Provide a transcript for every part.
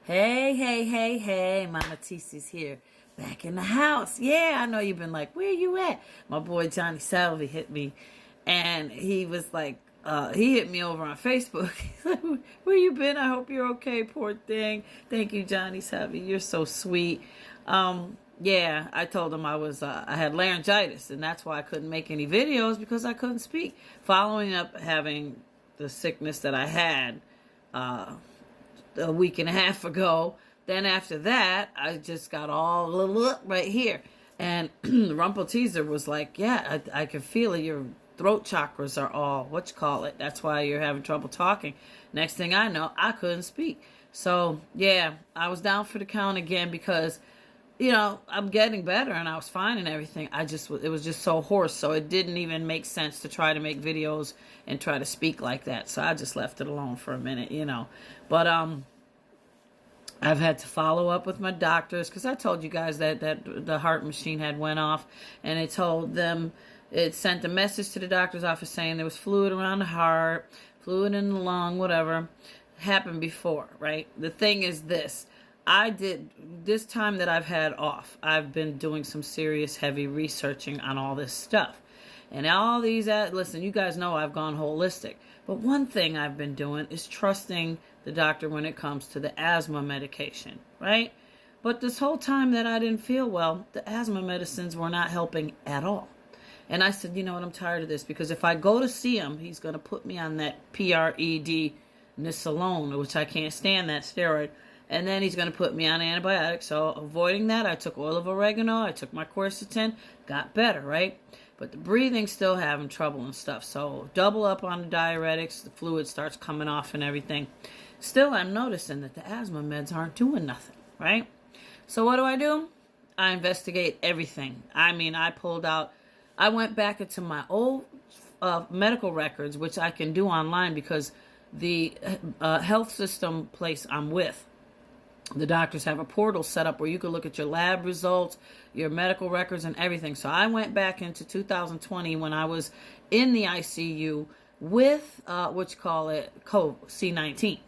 Hey, Mama Tisi's here. Back in the house. Yeah, I know you've been like, where you at? My boy Johnny Salvi hit me. And he was like, he hit me over on Facebook. He's like, where you been? I hope you're okay, poor thing. Thank you, Johnny Salvi. You're so sweet. Yeah, I told him I had laryngitis, and that's why I couldn't make any videos because I couldn't speak. Following up having the sickness that I had, a week and a half ago. Then after that, I just got all right here. And Rumpel Teaser was like, yeah, I can feel it. Your throat chakras are all, that's why you're having trouble talking. Next thing I know, I couldn't speak. So, yeah, I was down for the count again because, I'm getting better and I was fine and everything. It was just so hoarse. So it didn't even make sense to try to make videos and try to speak like that. So I just left it alone for a minute, But, I've had to follow up with my doctors because I told you guys that the heart machine had went off, and it sent a message to the doctor's office saying there was fluid around the heart, fluid in the lung, whatever. Happened before, right? The thing is this time that I've had off, I've been doing some serious heavy researching on all this stuff. And all these, listen, you guys know I've gone holistic. But one thing I've been doing is trusting the doctor when it comes to the asthma medication, right? But this whole time that I didn't feel well, the asthma medicines were not helping at all. And I said, you know what, I'm tired of this because if I go to see him, he's going to put me on that prednisolone, which I can't stand, that steroid. And then he's going to put me on antibiotics. So avoiding that, I took oil of oregano, I took my quercetin, got better, right? But the breathing's still having trouble and stuff. So double up on the diuretics, the fluid starts coming off and everything. Still, I'm noticing that the asthma meds aren't doing nothing, right? So what do? I investigate everything. I went back into my old medical records, which I can do online because the health system place I'm with, the doctors have a portal set up where you can look at your lab results, your medical records, and everything. So I went back into 2020 when I was in the ICU with C-19.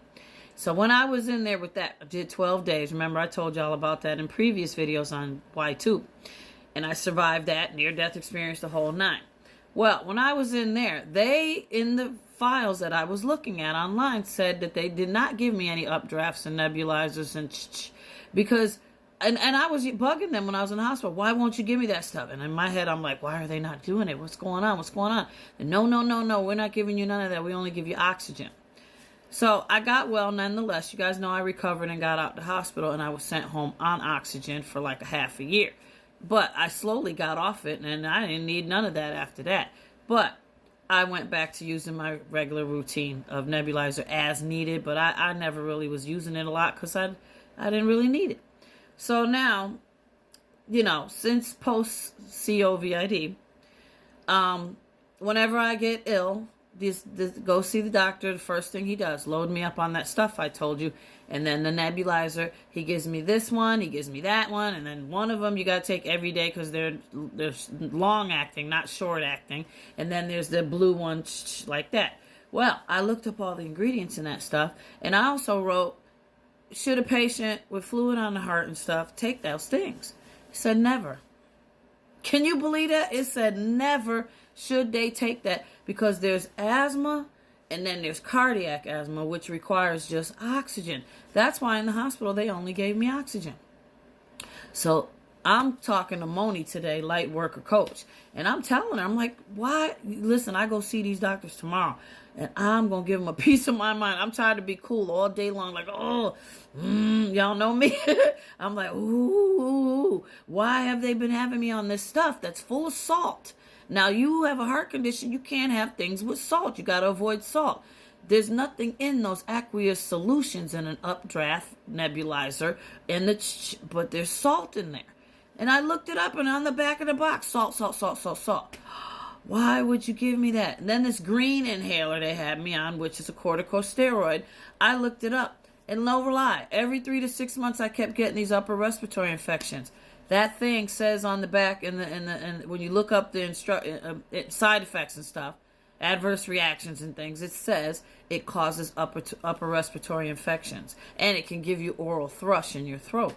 So when I was in there with that, I did 12 days. Remember, I told y'all about that in previous videos on Y2. And I survived that near-death experience, the whole nine. Well, when I was in there, in the files that I was looking at online, said that they did not give me any updrafts and nebulizers because, and I was bugging them when I was in the hospital. Why won't you give me that stuff? And in my head, I'm like, why are they not doing it? What's going on? And no, we're not giving you none of that. We only give you oxygen. So I got well nonetheless. You guys know I recovered and got out the hospital, and I was sent home on oxygen for like a half a year. But I slowly got off it, and I didn't need none of that after that. But I went back to using my regular routine of nebulizer as needed, but I never really was using it a lot because I didn't really need it. So now, since post-COVID, whenever I get ill, go see the doctor. The first thing he does, load me up on that stuff I told you. And then the nebulizer, he gives me this one, he gives me that one. And then one of them you got to take every day because they're long acting, not short acting. And then there's the blue one like that. Well, I looked up all the ingredients in that stuff. And I also wrote, should a patient with fluid on the heart and stuff take those things? It said never. Can you believe that? It said never should they take that because there's asthma and then there's cardiac asthma, which requires just oxygen. That's why in the hospital they only gave me oxygen. So I'm talking to Moni today, light worker coach, and I'm telling her, I'm like, why? Listen, I go see these doctors tomorrow, and I'm going to give them a piece of my mind. I'm trying to be cool all day long, like, y'all know me. I'm like, ooh, why have they been having me on this stuff that's full of salt? Now, you have a heart condition, you can't have things with salt. You got to avoid salt. There's nothing in those aqueous solutions in an updraft nebulizer, but there's salt in there. And I looked it up, and on the back of the box, salt. Why would you give me that? And then this green inhaler they had me on, which is a corticosteroid, I looked it up. And no lie, every 3 to 6 months I kept getting these upper respiratory infections. That thing says on the back, and when you look up the side effects and stuff, adverse reactions and things, it says it causes upper respiratory infections, and it can give you oral thrush in your throat.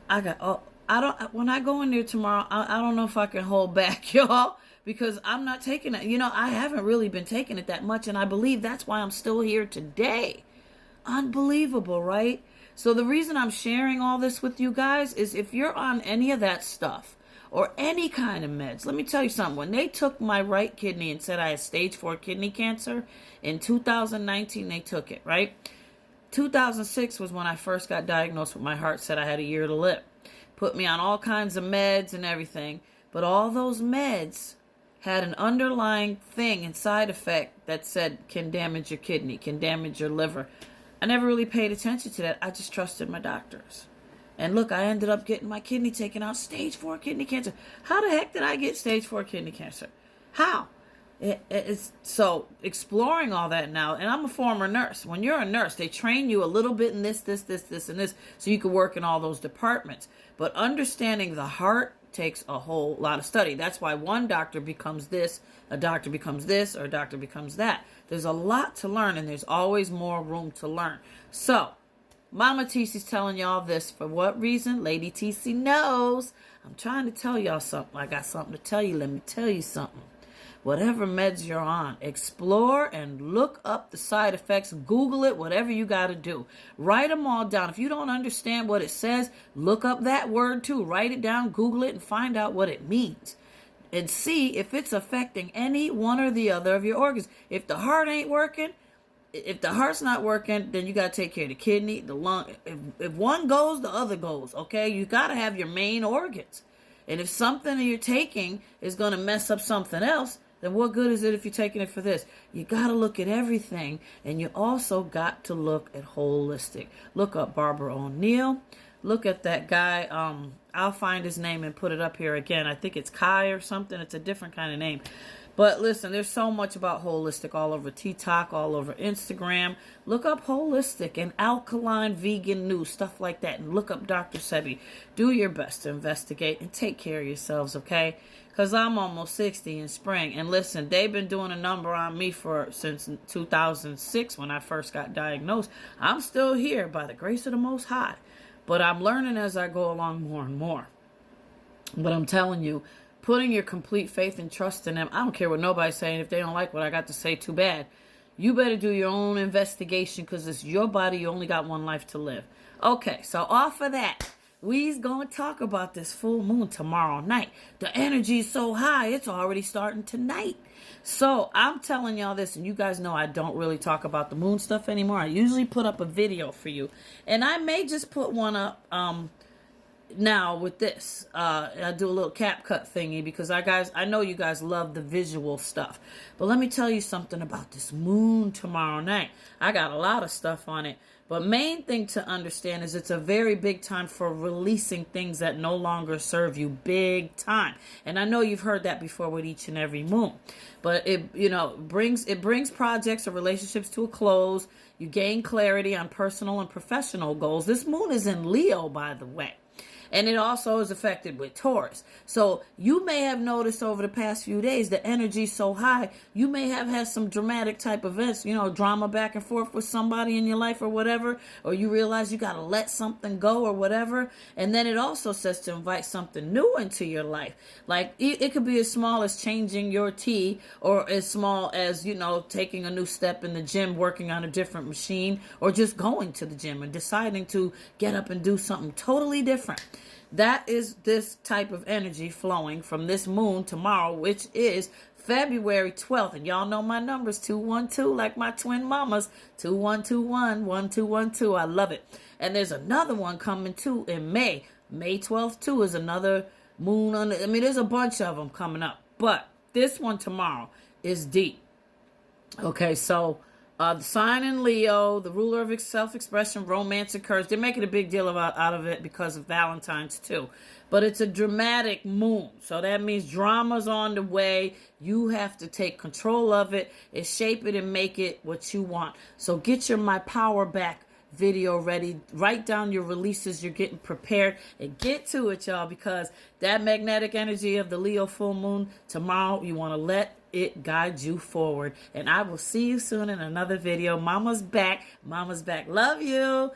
When I go in there tomorrow, I don't know if I can hold back, y'all, because I'm not taking it. I haven't really been taking it that much, and I believe that's why I'm still here today. Unbelievable, right? So the reason I'm sharing all this with you guys is if you're on any of that stuff or any kind of meds, let me tell you something. When they took my right kidney and said I had stage 4 kidney cancer in 2019, they took it, right? 2006 was when I first got diagnosed with my heart, said I had a year to live. Put me on all kinds of meds and everything. But all those meds had an underlying thing and side effect that said can damage your kidney, can damage your liver. I never really paid attention to that. I just trusted my doctors. And look, I ended up getting my kidney taken out, stage 4 kidney cancer. How the heck did I get stage 4 kidney cancer? How? It's so exploring all that now, and I'm a former nurse. When you're a nurse, they train you a little bit in this, and this, so you can work in all those departments. But understanding the heart takes a whole lot of study. That's why one doctor becomes this, a doctor becomes this, or a doctor becomes that. There's a lot to learn, and there's always more room to learn. So, Mama TC's telling y'all this. For what reason? Lady TC knows. I'm trying to tell y'all something. I got something to tell you. Let me tell you something. Whatever meds you're on, explore and look up the side effects. Google it, whatever you got to do. Write them all down. If you don't understand what it says, look up that word too. Write it down, Google it, and find out what it means. And see if it's affecting any one or the other of your organs. If the heart ain't working, if the heart's not working, then you got to take care of the kidney, the lung. If one goes, the other goes, okay? You got to have your main organs. And if something you're taking is going to mess up something else, then what good is it if you're taking it for this? You got to look at everything, and you also got to look at holistic. Look up Barbara O'Neill. Look at that guy. I'll find his name and put it up here again. I think it's Kai or something. It's a different kind of name. But listen, there's so much about holistic all over TikTok, all over Instagram. Look up holistic and alkaline vegan news, stuff like that. And look up Dr. Sebi. Do your best to investigate and take care of yourselves, okay? Because I'm almost 60 in spring. And listen, they've been doing a number on me since 2006 when I first got diagnosed. I'm still here by the grace of the Most High. But I'm learning as I go along more and more. But I'm telling you, putting your complete faith and trust in them. I don't care what nobody's saying. If they don't like what I got to say, too bad. You better do your own investigation because it's your body. You only got one life to live. Okay, so off of that, we's going to talk about this full moon tomorrow night. The energy is so high, it's already starting tonight. So I'm telling y'all this, and you guys know I don't really talk about the moon stuff anymore. I usually put up a video for you. And I may just put one up now with this. I do a little cap cut thingy because I know you guys love the visual stuff. But let me tell you something about this moon tomorrow night. I got a lot of stuff on it. But main thing to understand is it's a very big time for releasing things that no longer serve you, big time. And I know you've heard that before with each and every moon. But it brings projects or relationships to a close. You gain clarity on personal and professional goals. This moon is in Leo, by the way. And it also is affected with Taurus. So you may have noticed over the past few days the energy's so high. You may have had some dramatic type events, drama back and forth with somebody in your life or whatever. Or you realize you got to let something go or whatever. And then it also says to invite something new into your life. Like it could be as small as changing your tea or as small as, taking a new step in the gym, working on a different machine, or just going to the gym and deciding to get up and do something totally different. That is this type of energy flowing from this moon tomorrow, which is February 12th. And y'all know my numbers, 212, like my twin mamas, 2121, 1212. I love it. And there's another one coming too in May. May 12th too is another moon. There's a bunch of them coming up. But this one tomorrow is deep. Okay, so the sign in Leo, the ruler of self-expression, romance, and courage. They're making a big deal out of it because of Valentine's too. But it's a dramatic moon. So that means drama's on the way. You have to take control of it and shape it and make it what you want. So get your My Power Back video ready. Write down your releases. You're getting prepared, and get to it, y'all, because that magnetic energy of the Leo full moon tomorrow, you want to let it guide you forward. And I will see you soon in another video. Mama's back. Mama's back. Love you.